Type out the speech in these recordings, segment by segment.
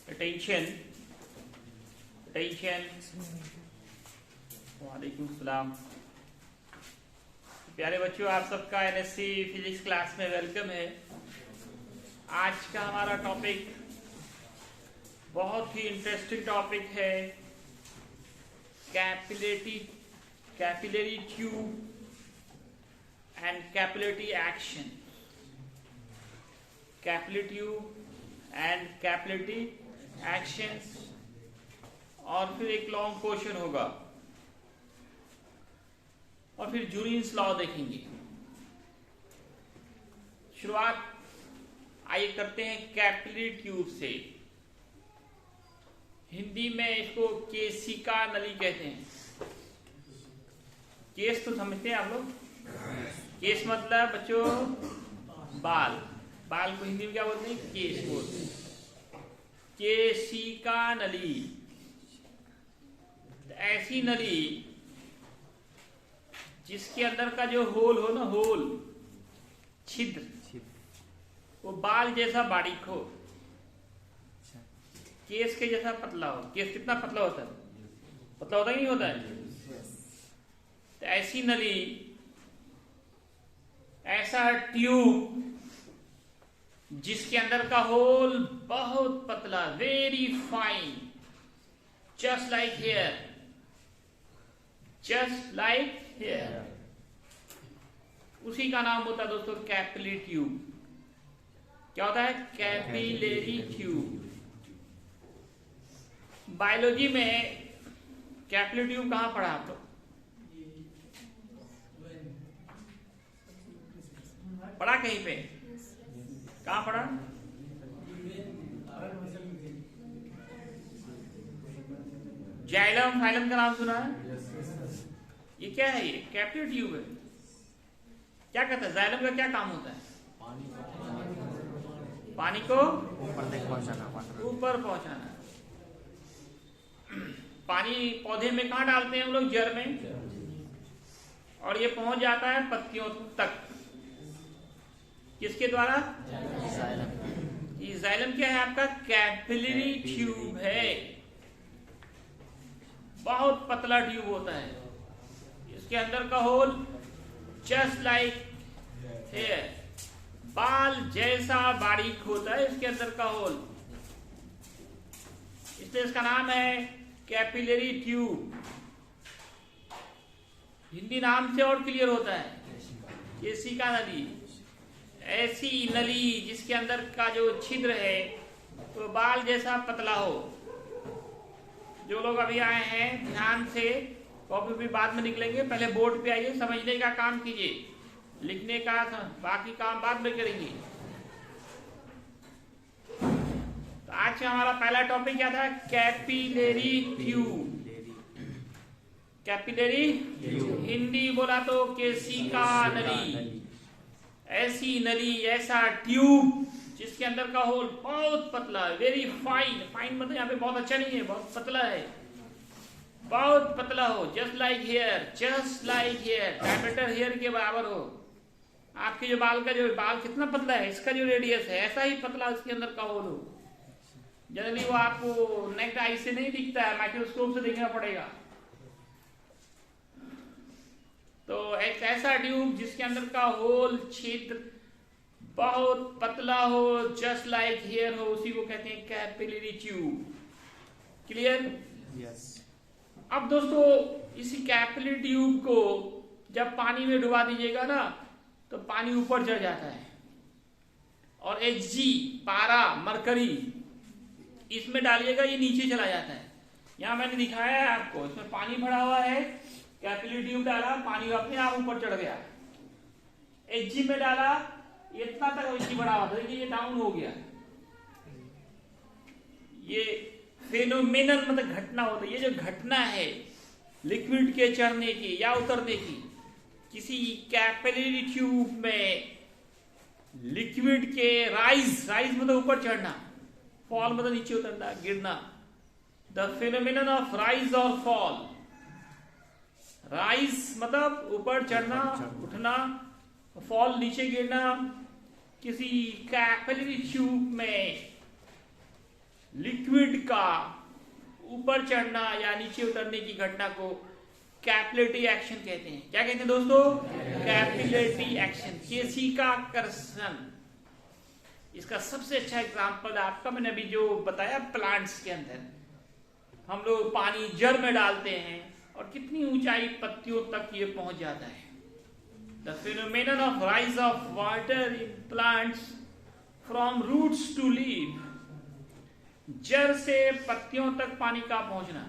Attention वालेकुम सलाम। प्यारे बच्चों, आप सबका एनएससी फिजिक्स क्लास में वेलकम है। आज का हमारा टॉपिक बहुत ही इंटरेस्टिंग टॉपिक है, capillary tube and capillary action. Capillary tube and capillary actions, और फिर एक लॉन्ग क्वेश्चन होगा और फिर जूलियंस लॉ देखेंगे। शुरुआत आइए करते हैं कैपिलरी ट्यूब से। हिंदी में इसको केशिका नली कहते हैं। केस तो समझते हैं आप लोग। केस मतलब बच्चों बाल को हिंदी में क्या बोलते हैं? केस बोलते हैं। केशिका नली, ऐसी नली जिसके अंदर का जो होल हो ना, होल छिद्र, वो बाल जैसा बारीक हो, केस के जैसा पतला हो। केस कितना पतला होता है? पतला होता ही नहीं होता है। तो ऐसी नली, ऐसा ट्यूब जिसके अंदर का होल बहुत पतला, very fine, just like hair, उसी का नाम होता है दोस्तों कैपिलरी ट्यूब। क्या होता है? Capillary tube. बायोलॉजी में कैपिलरी ट्यूब कहां पढ़ा आप लोग? पढ़ा कहीं पे? कहां पढ़ा? जाइलम फाइलम का नाम सुना है? ये क्या है? ये कैपिलरी ट्यूब है। क्या कहता है? जाइलम का क्या काम होता है? पानी को ऊपर पहुंचाना। पानी पौधे में कहां डालते हैं हम लोग? जड़ में, और ये पहुंच जाता है पत्तियों तक। किसके द्वारा? जाइलम क्या है आपका? कैपिलरी ट्यूब है। बहुत पतला ट्यूब होता है। इसके अंदर का होल जस्ट लाइक हेयर, बाल जैसा बारीक होता है इसके अंदर का होल, इसलिए इसका नाम है कैपिलरी ट्यूब। हिंदी नाम से और क्लियर होता है, केशिका नली। ऐसी नली जिसके अंदर का जो छिद्र है तो बाल जैसा पतला हो। जो लोग अभी आए हैं ध्यान से, कॉपी भी बाद में निकलेंगे, पहले बोर्ड पे आइए, समझने का काम कीजिए, लिखने का बाकी काम बाद में करेंगे। तो आज का हमारा पहला टॉपिक क्या था? Capillary tube. कैपिलरी हिंदी बोला तो केशिका नली। ऐसी नली, ऐसा ट्यूब जिसके अंदर का होल बहुत पतला, वेरी फाइन। फाइन मतलब यहाँ पे बहुत अच्छा नहीं है, बहुत पतला है, बहुत पतला हो, just like hair, diameter hair के बराबर हो। आपके जो बाल कितना पतला है, इसका जो रेडियस है ऐसा ही पतला उसके अंदर का होल हो। जनरली वो आपको नेक्ड आई से नहीं दिखता है, माइक्रोस्कोप से देखना पड़ेगा। तो एक ऐसा ट्यूब जिसके अंदर का होल छिद्र बहुत पतला हो, जस्ट लाइक हेयर हो, उसी को कहते हैं कैपिलरी ट्यूब। क्लियर? यस। अब दोस्तों इसी कैपिलरी ट्यूब को जब पानी में डुबा दीजिएगा ना तो पानी ऊपर चढ़ जाता है, और Hg, पारा, मरकरी इसमें डालिएगा, ये नीचे चला जाता है। यहां मैंने दिखाया है आपको, इसमें पानी भरा हुआ है, कैपिलरी ट्यूब डाला, पानी अपने आप ऊपर चढ़ गया। Hg में डाला, इतना तक Hg बढ़ा हुआ था, ये डाउन हो गया। ये फेनोमेनल मतलब घटना होता है। ये जो घटना है लिक्विड के चढ़ने की या उतरने की, किसी कैपिलरी ट्यूब में लिक्विड के राइज मतलब ऊपर चढ़ना, फॉल मतलब नीचे उतरना, गिरना। द फेनोमेनन ऑफ राइज और फॉल। राइज मतलब ऊपर चढ़ना, उठना, फॉल नीचे गिरना। किसी कैपिलरी ट्यूब में लिक्विड का ऊपर चढ़ना या नीचे उतरने की घटना को कैपिलरी एक्शन कहते हैं। क्या कहते हैं दोस्तों? कैपिलरी एक्शन, केशिकाकर्षण। इसका सबसे अच्छा एग्जांपल आपका मैंने अभी जो बताया, प्लांट्स के अंदर हम लोग पानी जड़ में डालते हैं और कितनी ऊंचाई पत्तियों तक ये पहुंच जाता है। The phenomenon of rise of water in plants from roots to leaf, जड़ से पत्तियों तक पानी का पहुंचना।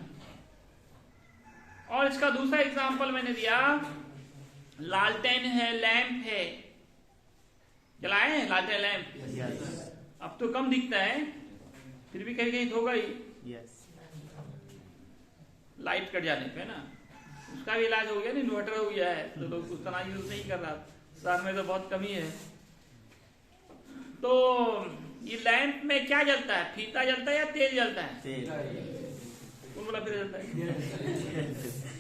और इसका दूसरा एग्जांपल मैंने दिया, लालटेन है, लैंप है, जलाए हैं लालटेन लैंप। yes. अब तो कम दिखता है, फिर भी कहीं कहीं तो होगा ही, yes. लाइट कट जाने पे ना। उसका भी इलाज हो गया ना, इन्वर्टर हो गया है तो लोग उतना यूज नहीं कर रहा, शहर में तो बहुत कमी है। तो ये लैंप में क्या जलता है? फीता जलता है या तेल जलता है? कौन बोला फिर जलता है?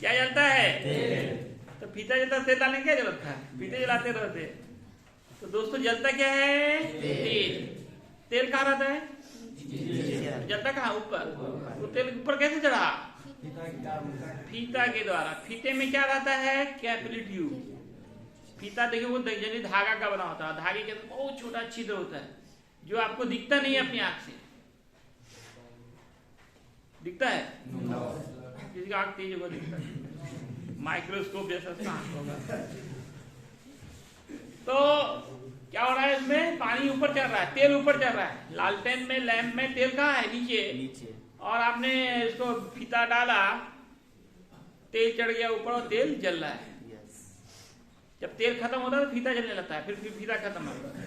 क्या जलता है? तो फीता जलता है, तेल डालने क्या जरूरत है? फीते जलाते रहते। तो दोस्तों जलता क्या है? तेल। तेल कहाँ रहता है? जलता कहाँ? ऊपर। तो तेल ऊपर कैसे चढ़ा? फीता के द्वारा। फीते में क्या रहता है? Capillary tube. फीता देखिए वो जैसे धागा का बना होता है, धागे के अंदर बहुत छोटा छिद्र होता है जो आपको दिखता नहीं है अपनी आंख से। दिखता है? किसी का आंख तेज होगा, दिखता है, माइक्रोस्कोप जैसा उसका आंख होगा। तो क्या हो रहा है इसमें? पानी ऊपर चल रहा है, तेल ऊपर चल रहा है। लालटेन में, लैंप में तेल कहाँ है? नीचे। और आपने इसको फीता डाला, तेल चढ़ गया ऊपर और तेल जल रहा है। जब तेल खत्म होता है तो फीता जलने लगता है, फिर फीता खत्म होता है।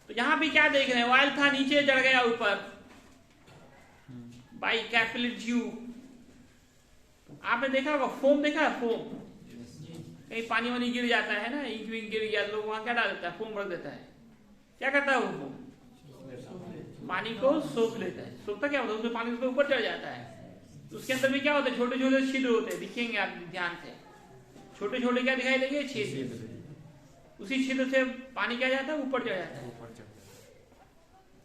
तो यहां भी क्या देख रहे हैं? ऑयल था, नीचे चढ़ गया ऊपर बाई कैपिलरी ट्यूब। आपने देखा होगा फोम, देखा है फोम? कहीं पानी वानी गिर जाता है ना, इंक विंक गिर गया, लोग वहां क्या डाल देता है? फोम रख देता है। क्या करता है वो फोम? पानी को सोख लेता है। सोखता क्या होता है? उसमें पानी उसके ऊपर चढ़ जाता है। उसके अंदर भी क्या होता है? छोटे छोटे छिद्र होते हैं, दिखेंगे आप ध्यान से। छोटे छोटे क्या दिखाई देंगे? छिद्र। उसी छिद्र से पानी क्या जाता है? ऊपर चढ़ जाता है।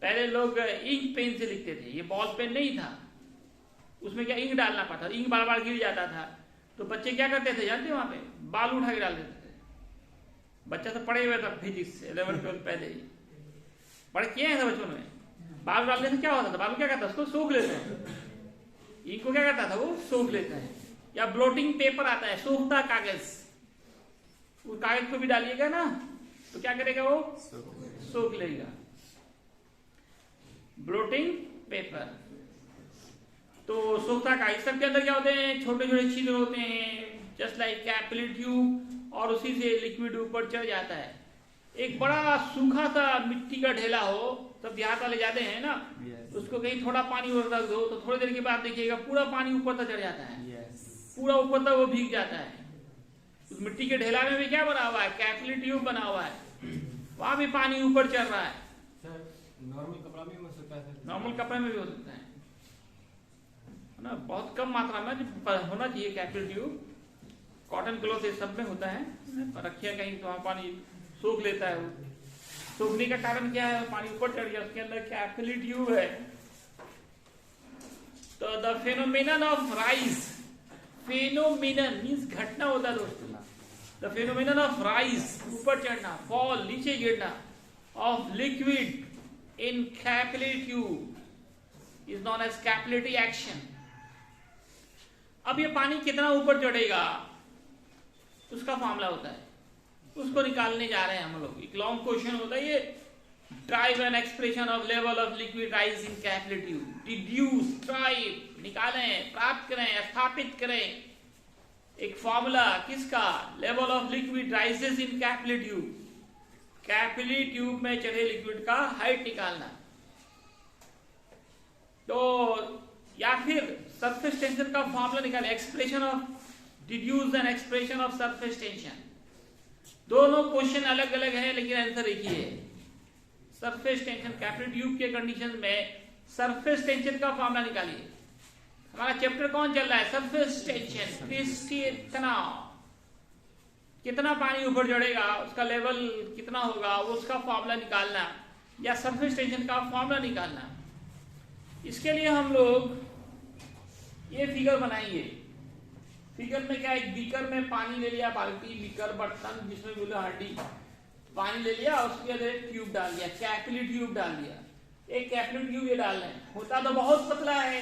पहले लोग इंक पेन से लिखते थे, ये बॉल पेन नहीं था, उसमें क्या इंक डालना पड़ता था, इंक बार बार गिर जाता था। तो बच्चे क्या करते थे जानते? वहां पे बाल उठा के डाल देते थे। बच्चा तो पढ़े हुए था फिजिक्स 11 12 पहले ही पढ़ किए हैं बच्चों में। बाल डालने से क्या होता था? बाल क्या करता है? उसको सूख लेते हैं। इंक को क्या करता था? वो सूख लेता है। या ब्लोटिंग पेपर आता है, सूखता कागज, उस कागज को भी डालिएगा ना तो क्या करेगा? वो सूख लेगा। ब्लोटिंग पेपर तो सूखता कागज। सबके अंदर क्या होते हैं? छोटे छोटे छिद्र होते हैं, जस्ट लाइक कैपिलरी ट्यूब, और उसी से लिक्विड ऊपर चढ़ जाता है। एक बड़ा सूखा सा मिट्टी का ढेला हो, सब देहात वाले जाते हैं ना, उसको कहीं थोड़ा पानी और रख दो तो थोड़ी देर के बाद देखिएगा पूरा पानी ऊपर तक चढ़ जाता है। पूरा ऊपर तक वो भीग जाता है। उस मिट्टी के ढेला में भी क्या बना हुआ है? कैपिलरी ट्यूब बना हुआ है, वहां भी पानी ऊपर चढ़ रहा है। नॉर्मल कपड़ा में हो सकता है, नॉर्मल कपड़े में भी हो सकता है ना, बहुत कम मात्रा में होना चाहिए कैपिलरी ट्यूब। कॉटन क्लॉथ ये सब में होता है, रखिए कहीं तो वहां पानी सूख लेता है। वो सूखने का कारण क्या है? पानी ऊपर चढ़ गया, उसके अंदर कैपिलरी ट्यूब है। तो the phenomenon of rise, phenomenon means घटना होता है दोस्तों। द फेनोमेनन ऑफ राइज, ऊपर चढ़ना, फॉल, नीचे गिरना, of liquid in capillary tube is known as capillary action. अब ये पानी कितना ऊपर चढ़ेगा उसका फॉर्मूला होता है, उसको निकालने जा रहे हैं हम लोग। एक लॉन्ग क्वेश्चन होता है ये, drive an expression of level of liquid rise in capillary tube. Deduce, drive, निकालें, प्राप्त करें, स्थापित करें एक फॉर्मूला किसका? Level of liquid rises in capillary tube. Capillary tube में चढ़े लिक्विड का हाइट निकालना। तो या फिर सरफेस टेंशन का फॉर्मूला निकाले, expression of deduce and expression of surface tension. दोनों क्वेश्चन अलग अलग है लेकिन आंसर एक ही है। सरफेस टेंशन, कैपिलरी ट्यूब के कंडीशन में सरफेस टेंशन का फॉर्मूला निकालिए। हमारा चैप्टर कौन चल रहा है? Surface tension. कितना पानी ऊपर चढ़ेगा, उसका लेवल कितना होगा, वो उसका फॉर्मूला निकालना। या सरफेस टेंशन का फॉर्मूला निकालना। इसके लिए हम लोग ये फिगर बनाएंगे। फिगर में क्या, एक बीकर में पानी ले लिया, बाल्टी, बीकर, बर्तन जिसमें बोले हांडी, पानी ले लिया, उसके अंदर एक ट्यूब डाल दिया, कैपिलरी ट्यूब डाल दिया। एक कैपिलरी ट्यूब ये डालना है, होता तो बहुत पतला है,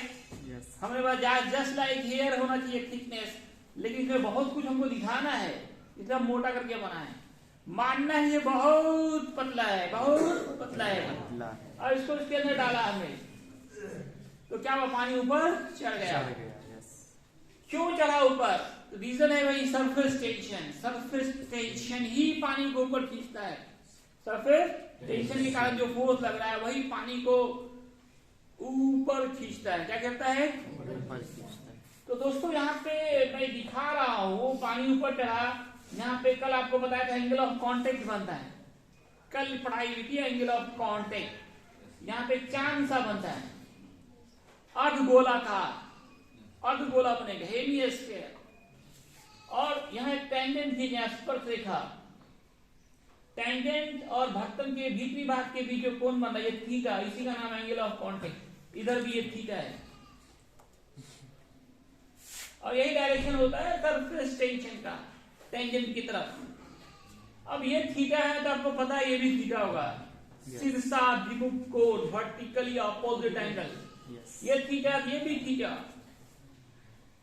हमारे पास जस्ट लाइक हेयर होना चाहिए थिकनेस, लेकिन इसमें बहुत कुछ हमको दिखाना है, इसलिए मोटा करके बना है। मानना है ये बहुत पतला है, बहुत पतला है, और इसको इसके अंदर डाला हमने, तो क्या हुआ, पानी ऊपर चढ़ गया। क्यों चढ़ा ऊपर? तो रीजन है वही सरफेस टेंशन। सरफेस टेंशन ही पानी को ऊपर खींचता है। सरफेस टेंशन के कारण जो फोर्स लग रहा है वही पानी को ऊपर खींचता है। क्या करता है? तो दोस्तों यहाँ पे मैं दिखा रहा हूँ, पानी ऊपर चढ़ा, यहाँ पे कल आपको बताया था एंगल ऑफ कांटेक्ट बनता है, कल पढ़ाई हुई थी एंगल ऑफ कांटेक्ट। यहाँ पे चांद सा बनता है, अर्धगोलाकार, अर्धगोला बनेगा, हेमिस्फीयर, और यहाँ एक टेंजेंट खींचा, स्पर्श रेखा, टेंजेंट और भक्तन के भीतरी भाग के बीच जो कोण बन रहा है, ये थीटा, इसी का नाम एंगल ऑफ कांटेक्ट। इधर भी ये थीटा है, और यही डायरेक्शन होता है सरफेस टेंशन का, टेंजेंट की तरफ। अब ये थीटा है तो आपको पता है ये भी थीटा होगा, शीर्षाभिमुख कोण, वर्टिकली ऑपोजिट एंगल, ये थीटा, ये भी थीटा।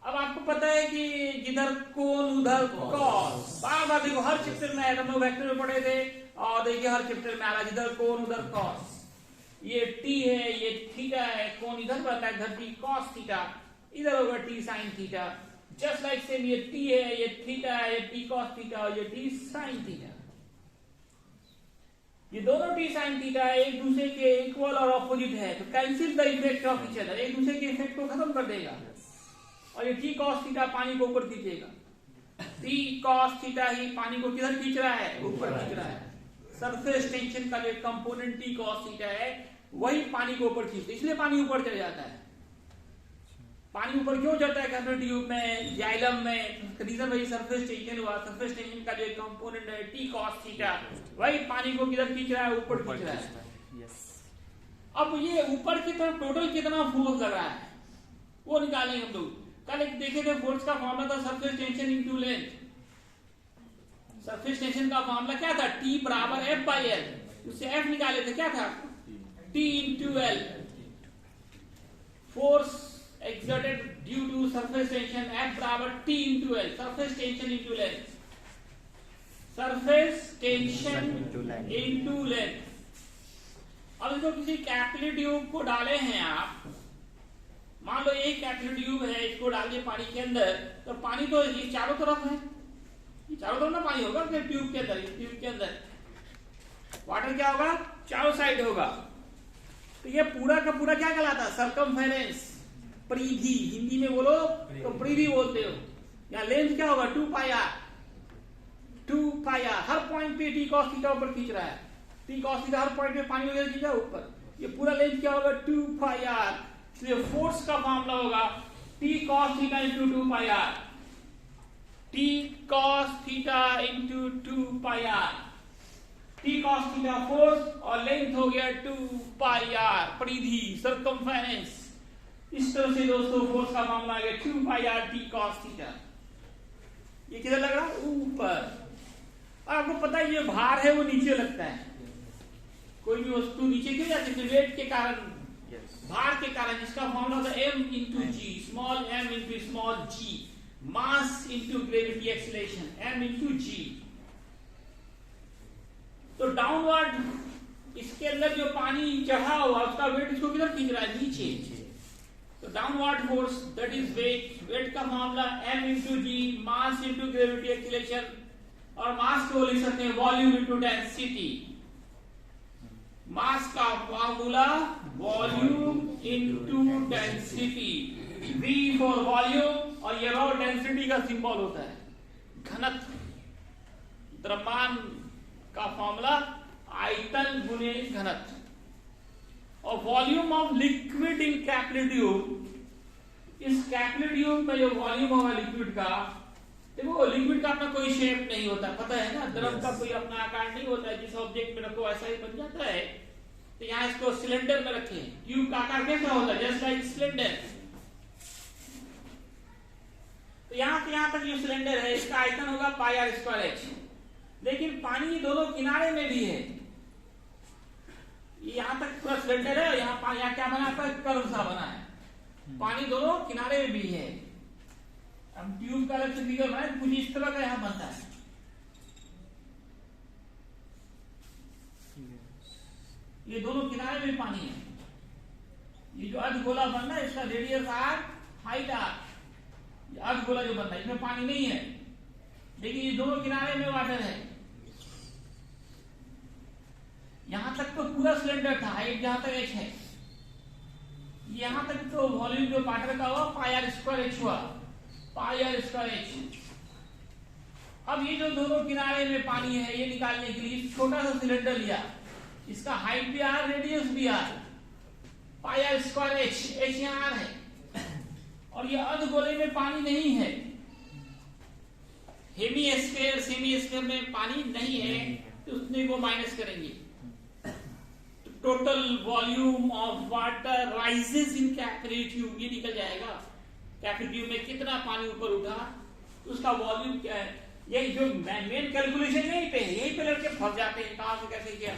अब आपको पता है कि जिधर कोण उधर कॉस, बार बार देखो हर चैप्टर में हम लोग वेक्टर में पढ़े थे, और देखिए हर चैप्टर में आ रहा, जिधर कोण उधर कॉस। ये टी है, ये थीटा है, कोण इधर बनता है, इधर टी कॉस थीटा, इधर होगा T sine theta. Just like same, ये टी है, ये थीटा है, ये टी कॉस थीटा, और ये टी साइन थीटा। ये दोनों टी साइन थीटा एक दूसरे के इक्वल और ऑपोजिट है, तो cancel the effect of each other, एक दूसरे के इफेक्ट को खत्म कर देगा, और ये टी कॉस थीटा पानी को ऊपर खींचेगा। टी कॉस थीटा ही पानी को किधर खींच रहा है? ऊपर खींच रहा है। सरफेस टेंशन का जो कंपोनेंट टी कॉस थीटा है वही पानी को ऊपर खींचता है, इसलिए पानी ऊपर चढ़ जाता है। पानी ऊपर क्यों चढ़ता है कैपिलरी ट्यूब में, जाइलम में? रीजन वही सरफेस टेंशन हुआ। सरफेस टेंशन का जो कंपोनेंट है टी कॉस थीटा, वही पानी को किधर खींच रहा है? ऊपर खींच रहा है। अब ये ऊपर की तरफ टोटल कितना फोर्स लग रहा है वो निकालेंगे हम लोग। कल एक देखे थे फोर्स का फॉर्मूला था surface tension into length. Surface tension का फॉर्मूला क्या था? T बराबर F बाई L। उससे F निकाले थे, क्या था? T into L। Force exerted due to surface tension F बराबर T into L। Surface tension into length, surface tension into length. अब इसको किसी कैपिलरी ट्यूब को डाले हैं आप, मान लो एक कैपिलरी ट्यूब है, इसको डाल दिए पानी के अंदर, तो पानी तो ये चारों तरफ है, ये चारों तरफ ना पानी होगा ट्यूब के अंदर। इस ट्यूब के अंदर वाटर क्या होगा? चारों साइड होगा। तो ये पूरा का पूरा क्या कहलाता है? सरकमफेरेंस, परिधि। हिंदी में बोलो तो परिधि बोलते हो। या लेंथ क्या होगा? 2 पाई आर। 2 पाई आर हर पॉइंट पे टी कॉस थीटा ऊपर खींच रहा है, टी कॉस थीटा हर पॉइंट पे पानी वगैरह खींचा ऊपर। ये पूरा लेंथ क्या होगा? 2 पाई आर। इसलिए फोर्स का मामला होगा T cos theta into 2 pi are. T cos theta into 2 pi are. T cos theta force और लेंथ हो गया 2 पाई आर, परिधि, सरकमफेरेंस। इस तरह से दोस्तों फोर्स का मामला आ गया 2 pi are T cos theta. ये किधर लग रहा है? ऊपर। और आपको पता है ये भार है वो नीचे लगता है। कोई भी वस्तु नीचे क्यों जाती है? वेट के कारण, भार के कारण। इसका फॉर्मूला होता है m into g, small m into small g, mass into gravity acceleration, m into g। तो डाउनवर्ड इसके अंदर जो पानी चढ़ा हुआ उसका वेट इसको किधर खींच रहा है? नीचे। तो downward force that is weight. Weight का मामला m into g, mass into gravity acceleration, और मास को लिख सकते हैं वॉल्यूम इंटू डेंसिटी। मास का formula volume into density, V for volume, और ये रॉ डेंसिटी का सिंबल होता है घनत्व। द्रव्यमान का फॉर्मूला आयतन गुने घनत्व। और volume of liquid in capillary tube, इस कैपिलरी ट्यूब में जो वॉल्यूम होगा लिक्विड का, देखो लिक्विड का अपना कोई शेप नहीं होता, पता है ना? द्रव का कोई अपना आकार नहीं होता है, जिस ऑब्जेक्ट में रखो ऐसा ही बन जाता है। तो यहाँ इसको सिलेंडर में रखें। ट्यूब का आकार कैसा होता है? Just like cylinder. तो यहाँ से यहाँ तक जो सिलेंडर है इसका आयतन होगा पाई आर स्क्वायर एच। लेकिन पानी दोनों किनारे में भी है। यहाँ तक पूरा सिलेंडर है, यहाँ क्या बना है? कर्व सा बना है। पानी दोनों किनारे में भी है। अब ट्यूब का अलग से फिगर बनाए, कुछ इस तरह का यहाँ बनता है। ये दोनों किनारे में पानी है। ये जो अर्धगोला बन रहा है इसका रेडियस आर, हाइट आर। ये अर्धगोला जो बन रहा है इसमें पानी नहीं है, लेकिन ये दोनों किनारे में वाटर है। यहां तक तो पूरा सिलेंडर था, हाइट जहां तक एच है। यहां तक तो वॉल्यूम जो वाटर का हुआ पाई आर स्क्वायर एच हुआ, पाई आर स्क्वायर एच। अब ये जो दोनों किनारे में पानी है ये निकालने के लिए छोटा सा सिलेंडर लिया, इसका हाइट भी आर, रेडियस भी R, pi are square H. H यहाँ आर है और ये अर्धगोले में पानी नहीं है। हेमीस्फीयर, सेमीस्फीयर में पानी नहीं है, तो उसने को माइनस करेंगे। Total volume of water rises in capillary tube, ये निकल जाएगा। कैपिलरी ट्यूब में कितना पानी ऊपर उठा, उसका वॉल्यूम क्या है। यही जो मेन कैलकुलेशन यहीं पे है, यहीं पे लड़के फंस जाते हैं, कहां से कैसे किया।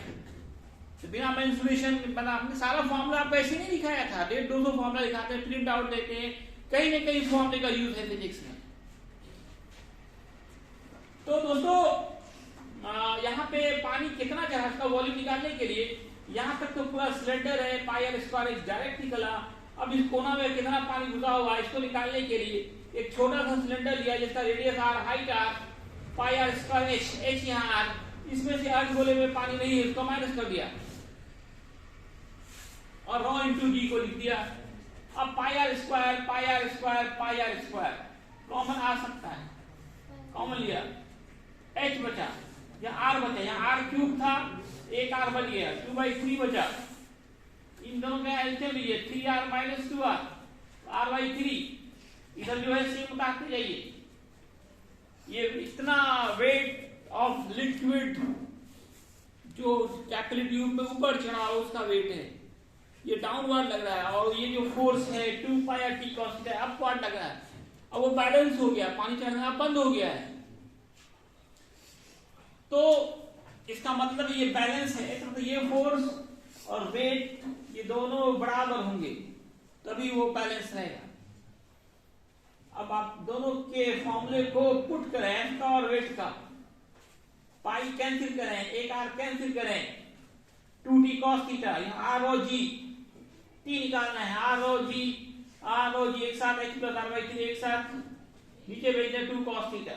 तो बिना मेंसुरेशन बना, हमने सारा फॉर्मूला आपको ऐसे नहीं दिखाया था। 150-200 फॉर्मूला दिखाते हैं, प्रिंट आउट देते हैं, कहीं ना कहीं फॉर्मूले का यूज है फिजिक्स में। तो दोस्तों यहाँ पे पानी कितना चढ़ा, इसका वॉल्यूम निकालने के लिए यहाँ तक तो पूरा सिलेंडर है, पाई आर स्क्वायर एच डायरेक्ट निकला। अब इस कोना में कितना पानी घुसा हुआ, इसको निकालने के लिए एक छोटा सा सिलेंडर लिया जिसका radius R, height R, pi are square H, H यहाँ आर। इसमें से अर्धगोले में पानी नहीं है, इसको माइनस कर दिया और रॉ इंटू डी को लिख दिया। अब pi are square, pi are square, pi are square common आ सकता है, कॉमन लिया, एच बचा, यहाँ आर बचा, यहाँ आर क्यूब था, एक आर बच गया, 2/3 बचा। इन दोनों का एलसीएम लीजिए, 3r माइनस 2r, r/3। इधर जो है सेम उतारते जाइए। ये इतना वेट ऑफ लिक्विड जो कैपिलरी ट्यूब में ऊपर चढ़ा उसका वेट है, ये डाउनवर्ड लग रहा है। और ये जो फोर्स है 2 pi are T cos theta upward लग रहा है। अब वो बैलेंस हो गया, पानी चढ़ना बंद हो गया है। तो इसका मतलब ये बैलेंस है, तो ये फोर्स और वेट ये दोनों बराबर होंगे तभी वो बैलेंस रहेगा। अब आप दोनों के फॉर्मूले को पुट करें का और वेट का, पाई कैंसिल करें, एक आर कैंसिल करें, 2t cos थीटा, यहाँ आर और जी टी निकालना है, आर और जी एक साथ, h प्लस r/3 एक साथ नीचे भेज दें 2 cos थीटा।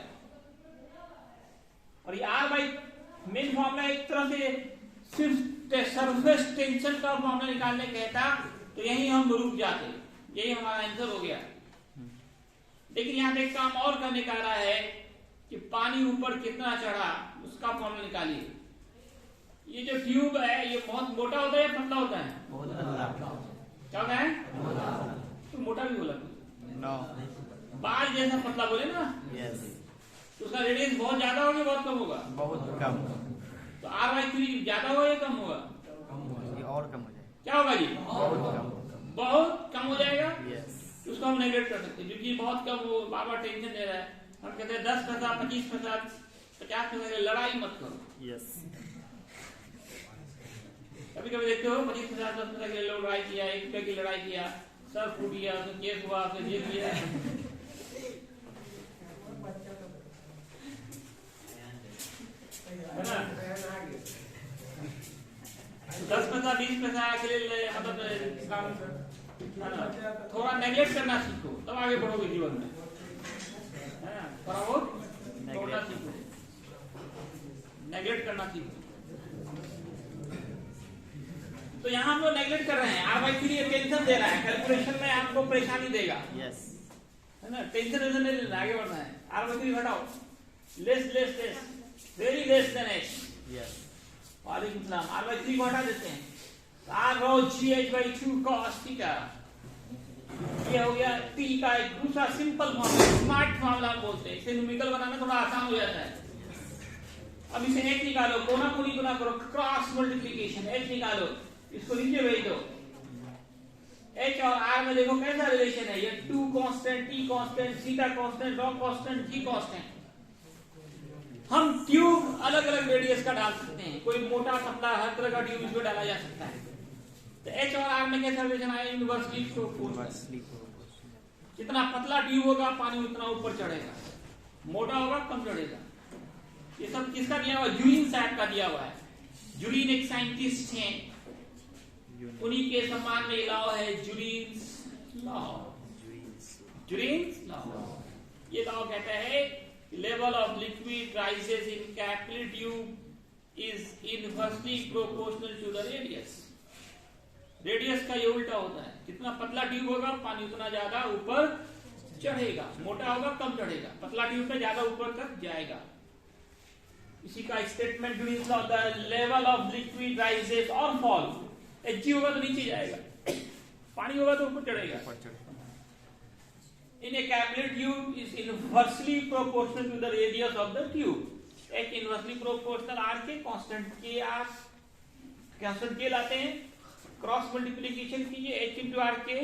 और ये r बाई मेन फॉर्मूला एक तरह से सिर्फ सरफेस टेंशन का फॉर्मूला निकालने कहता, तो यही हम रुक जाते, यही हमारा आंसर हो गया। लेकिन यहाँ पे एक काम और करने का रहा है कि पानी ऊपर कितना चढ़ा उसका फॉर्मूला निकालिए। ये जो ट्यूब है ये बहुत मोटा होता है या पतला होता है? क्या होता है? तो मोटा भी बोला बाल जैसा पतला बोले ना, तो उसका रेडियस बहुत ज्यादा होगा, बहुत कम होगा? बहुत कम। तो r/3 ज्यादा होगा या कम होगा? और कम हो जाएगा। क्या होगा जी? बहुत कम हो जाएगा। तो उसको हम नेगलेक्ट कर सकते हैं, क्योंकि बहुत कम, वो बार बार टेंशन दे रहा है। हम कहते हैं 10%, 25%, 50%, लड़ाई मत करो। कभी कभी देखते हो 25%, 10% के लोग लड़ाई किया, 1 रुपए की लड़ाई किया, सर फूट गया, तो केस हुआ, तो ये किया। 10% 20% के लिए मतलब थोड़ा नेगलेक्ट करना सीखो, तब आगे बढ़ोगे जीवन में, है ना? थोड़ा बहुत छोड़ना सीखो, नेगलेक्ट करना सीखो। तो यहाँ हम लोग नेगलेक्ट कर रहे हैं, r/3 टेंशन दे रहा है, कैलकुलेशन में आपको परेशानी देगा, है ना? टेंशन नहीं लेना, आगे बढ़ना है। r/3 घटाओ, less very less than h। वालेकुम सलाम। r/3 को हटा देते हैं, r/gh/2 cos थीटा। ये हो गया t का एक दूसरा सिंपल फॉर्मूला, स्मार्ट फॉर्मूला बोलते हैं। इसे न्यूमेरिकल बनाना थोड़ा आसान हो जाता है। अब इसे h निकालो, कोना कोनी गुना करो, क्रॉस मल्टीप्लिकेशन, h निकालो, इसको नीचे भेज दो। H और R में देखो कैसा रिलेशन है, ये 2 constant, T constant, theta constant, raw constant, G constant. हम ट्यूब अलग अलग रेडियस का डाल सकते हैं, कोई मोटा पतला हर तरह का ट्यूब इसमें डाला जा सकता है। तो H और R में कैसा रिलेशन आया, इनवर्सली प्रोपोर्शनल। जितना पतला ट्यूब होगा पानी उतना ऊपर चढ़ेगा, मोटा होगा कम चढ़ेगा। ये सब किसका दिया हुआ, जूलिन साहब का दिया हुआ है। जूलिन एक साइंटिस्ट हैं, उन्हीं के सम्मान में लॉ है जूलिन्स लॉ। जूलिन्स लॉ, ये लॉ कहता है level of liquid rises in capillary tube is inversely proportional to the radius. Radius का ये उल्टा होता है, जितना पतला ट्यूब होगा पानी उतना ज्यादा ऊपर चढ़ेगा, मोटा होगा कम चढ़ेगा, पतला ट्यूब में ज्यादा ऊपर तक जाएगा। इसी का statement Jurin's law, the level of liquid rises और फॉल। Hg होगा तो नीचे जाएगा, पानी होगा तो ऊपर चढ़ेगा। In a capillary tube is inversely proportional to the radius of the tube. H inversely proportional R के कांस्टेंट के R कांस्टेंट के लाते हैं, क्रॉस मल्टीप्लिकेशन कीजिए H into R के,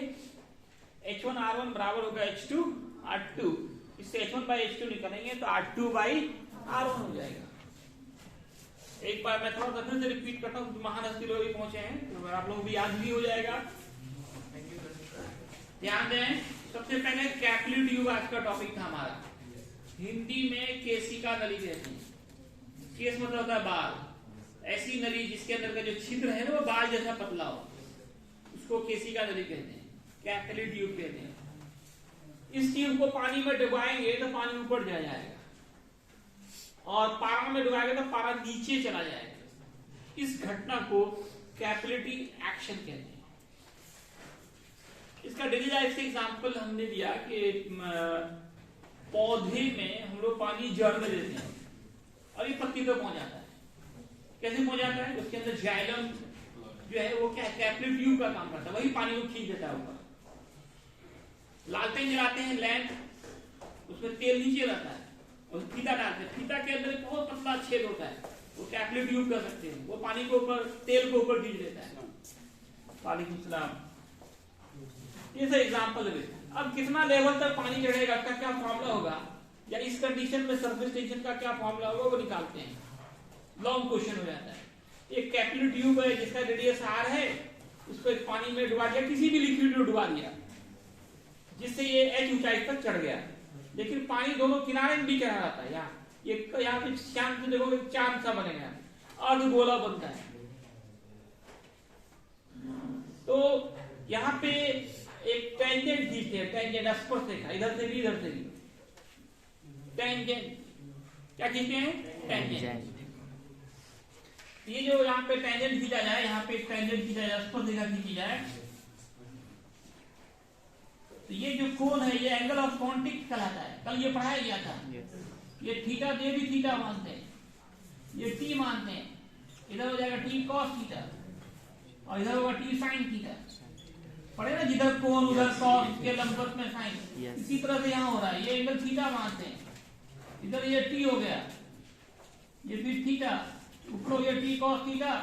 H1 R1 बराबर होगा H2 R2। इससे H1 by H2 निकालेंगे तो R2 by R1 हो जाएगा। एक बार मैं थोड़ा सा फिर से रिपीट करता हूँ, महान हस्ती लोग भी पहुंचे हैं तो आप लोग भी याद भी हो जाएगा। ध्यान दें, सबसे पहले कैपिलरी ट्यूब आज का टॉपिक था हमारा। हिंदी में केसिका नली कहते हैं। केस मतलब होता है बाल, ऐसी नली जिसके अंदर का जो छिद्र है ना वो बाल जैसा पतला हो, उसको केसिका नली कहते हैं, कैपिलरी ट्यूब कहते हैं। इस ट्यूब को पानी में डुबाएंगे तो पानी ऊपर जाएगा, और पारा में डुबाएंगे तो पारा नीचे चला जाएगा। इस घटना को कैपिलरी एक्शन कहते हैं। इसका डेली लाइफ से एग्जांपल हमने दिया कि पौधे में हम लोग पानी जड़ में देते हैं और ये पत्ती पे पहुंच जाता है। कैसे पहुंच जाता है, उसके अंदर जाइलम जो है वो क्या कैपिलरी ट्यूब का काम करता है, वही पानी को खींच देता है ऊपर। लालटेन जलाते हैं लैंप, उसमें तेल नीचे रहता है और फीता डालते हैं, फीता के अंदर बहुत पतला छेद होता है, वो कैपिलरी ट्यूब कर सकते हैं, वो पानी को ऊपर तेल को ऊपर खींच लेता है। वालेकुम सलाम। ये सब एग्जांपल है। अब कितना लेवल तक पानी चढ़ेगा का क्या फॉर्मूला होगा, या इस कंडीशन में सरफेस टेंशन का क्या फॉर्मूला होगा वो निकालते हैं। लॉन्ग क्वेश्चन हो जाता है। एक कैपिलरी ट्यूब है जिसका रेडियस R है, उसको पानी में डुबा दिया, किसी भी लिक्विड में डुबा दिया जिससे ये H ऊंचाई तक चढ़ गया, लेकिन पानी दोनों किनारे में भी चढ़ा रहता है। यहाँ पे शांत से देखोगे चांद सा बनेगा, अर्धगोला बनता है। तो यहाँ पे एक टेंजेंट खींचते हैं, टेंजेंट स्पर्शरेखा, इधर से भी इधर से भी टेंजेंट। क्या खींचते हैं, टेंजेंट। ये जो यहाँ पे टेंजेंट खींचा जाए, यहाँ पे टेंजेंट खींचा जाए, स्पर्शरेखा खींची जाए, तो ये जो कोण है ये एंगल ऑफ कॉन्टिक कहलाता है। कल ये पढ़ाया गया था। ये थीटा दे भी थीटा मानते हैं, ये टी मानते हैं, इधर हो जाएगा टी कॉस थीटा और इधर होगा टी साइन थीटा। पढ़े ना, जिधर कोण उधर कॉस के लंबवत में साइन। इसी तरह से यहाँ हो रहा है, ये एंगल थीटा मानते हैं, इधर ये टी हो गया, ये फिर थीटा, ऊपर हो गया टी कॉस थीटा,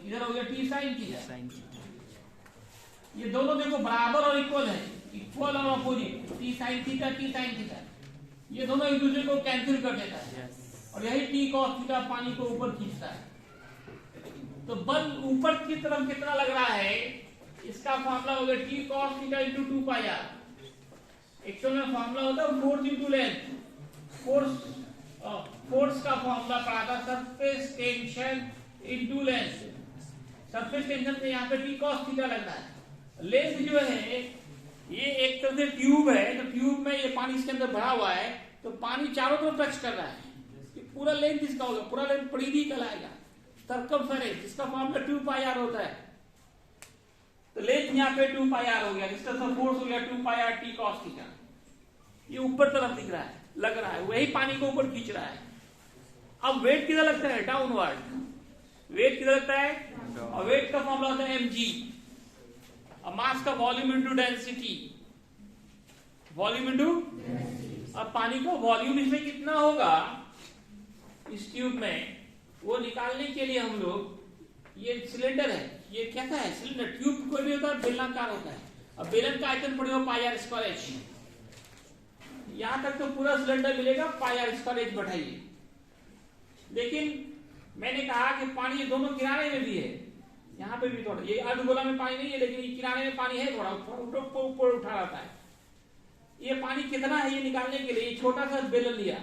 इधर हो गया टी साइन थीटा। ये दोनों देखो बराबर और इक्वल है, इक्वल और opposite, T sine theta T sine theta, ये दोनों एक दूसरे को कैंसिल कर देता है और यही टी कॉस थीटा पानी को ऊपर खींचता है। तो बल ऊपर की तरफ कितना लग रहा है, इसका फॉर्मूला होगा टी कॉस थीटा इनटू 2 पाई r। एक्चुअल में फॉर्मूला होता है फोर्स इनटू लेंथ। फोर्स का फॉर्मूला पढ़ा था surface tension into length. Surface tension से यहाँ पे टी कॉस थीटा लग रहा है। लेंथ जो है ये एक तरह से ट्यूब है, तो ट्यूब में ये पानी इसके अंदर भरा हुआ है, तो पानी चारों तरफ टच कर रहा है, पूरा लेंथ इसका होगा, पूरा लेंथ परिधि कहलाएगा, सर्कमफेरेंस, जिसका फॉर्मूला 2 पाई r होता है। तो लेंथ यहाँ पे 2 पाई r हो गया, जिसका फोर्स हो गया 2 पाई r टी कॉस थीटा। ये ऊपर तरफ दिख रहा है, लग रहा है, वही पानी को ऊपर खींच रहा है। अब वेट किधर लगता है, डाउनवर्ड। वेट किधर लगता है, और वेट का फॉर्मूला होता है mg, और मास का volume into density, volume into. अब पानी का वॉल्यूम इसमें कितना होगा इस ट्यूब में, वो निकालने के लिए हम लोग, ये सिलेंडर है, ये कैसा है? सिलेंडर ट्यूब कोई भी होता है बेलनाकार होता है। अब बेलन का आयतन पड़ेगा पाई आर स्क्वायर एच। यहां तक तो पूरा सिलेंडर मिलेगा, पाई आर स्क्वायर एच बढ़ाइए। लेकिन मैंने कहा कि पानी ये दोनों किनारे में भी है, यहाँ पे भी थोड़ा, ये अर्धगोला में पानी नहीं है लेकिन ये किनारे में पानी है, थोड़ा ऊपर उठा रहता है। ये पानी कितना है ये निकालने के लिए छोटा सा बेलन लिया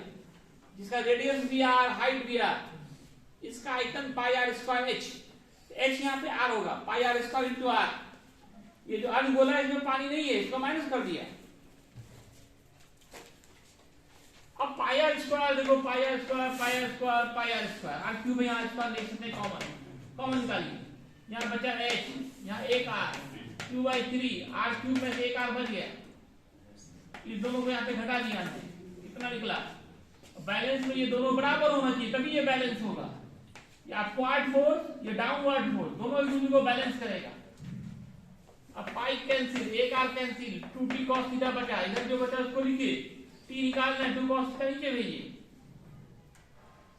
जिसका रेडियस भी आर, हाइट भी आर, इसका आयतन पाई आर स्क्वायर एच। एच यहाँ पे आर होगा, पाई आर स्क्वायर इंटू आर। ये जो अर्धगोला है इसमें पानी नहीं है, इसको माइनस कर दिया। अब पाई आर स्क्वायर देखो, pi are square, pi are square, pi are square, r cube यहाँ स्क्वायर देख सकते कॉमन निकालिए। यहाँ बचा एच, यहाँ एक r, Q by 3, r cube में से एक आर बच गया, इस दोनों को यहाँ पे घटा दिया, कितना निकला? बैलेंस में ये दोनों बराबर होना चाहिए तभी ये बैलेंस होगा। ये अपवर्ड फोर्स, ये डाउनवर्ड फोर्स, दोनों एक दूसरे को बैलेंस करेगा। अब पाई कैंसिल, एक R cancel, 2t cos theta बचा, इधर जो बचा उसको लिखिए, t निकालना है, 2 cos थीटा नीचे भेजिए।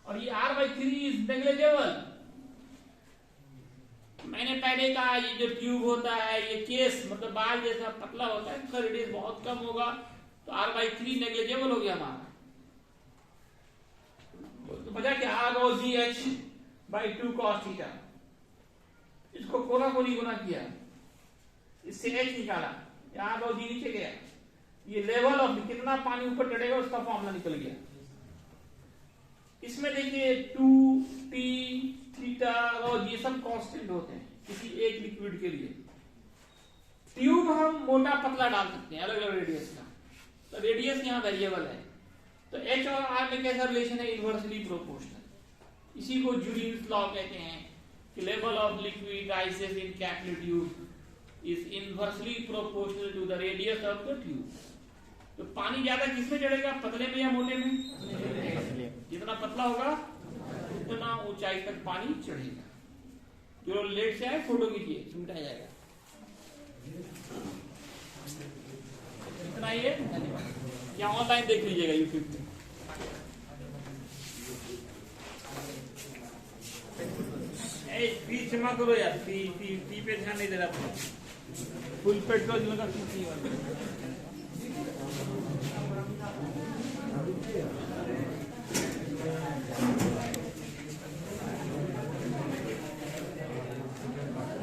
और ये r/3 इज नेग्लिजिबल। मैंने पहले कहा ये जो ट्यूब होता है ये केस मतलब बाल जैसा पतला होता है, इसका रेडियस बहुत कम होगा, तो r/3 नेग्लिजिबल हो गया हमारा। तो बचा क्या? r/GH/2 cos theta. इसको कोना कोनी गुना किया, इससे h निकाला, r/G नीचे गया। ये लेवल ऑफ कितना पानी ऊपर चढ़ेगा उसका फॉर्मूला निकल गया। इसमें देखिए 2t थीटा और ये सब कांस्टेंट होते हैं किसी एक लिक्विड के लिए। ट्यूब हम मोटा पतला डाल सकते हैं अलग अलग रेडियस का, तो रेडियस यहाँ वेरिएबल है। तो h और r में कैसा रिलेशन है? Inversely proportional. इसी को जूलियंस लॉ कहते हैं कि level of liquid rises in capillary tube is inversely proportional to the radius of the tube. तो पानी ज्यादा किसमें चढ़ेगा, पतले में या मोटे में? जितना पतला होगा उतना ऊंचाई तक पानी चढ़ेगा। जो लेट से आए फोटो खींचिए, मिटाया जाएगा। इतना ही है, या ऑनलाइन देख लीजिएगा यूट्यूब पे। पी क्षमा करो यार, पी पे ध्यान नहीं दे रहा, फुल पेट्रोल लगा वाला।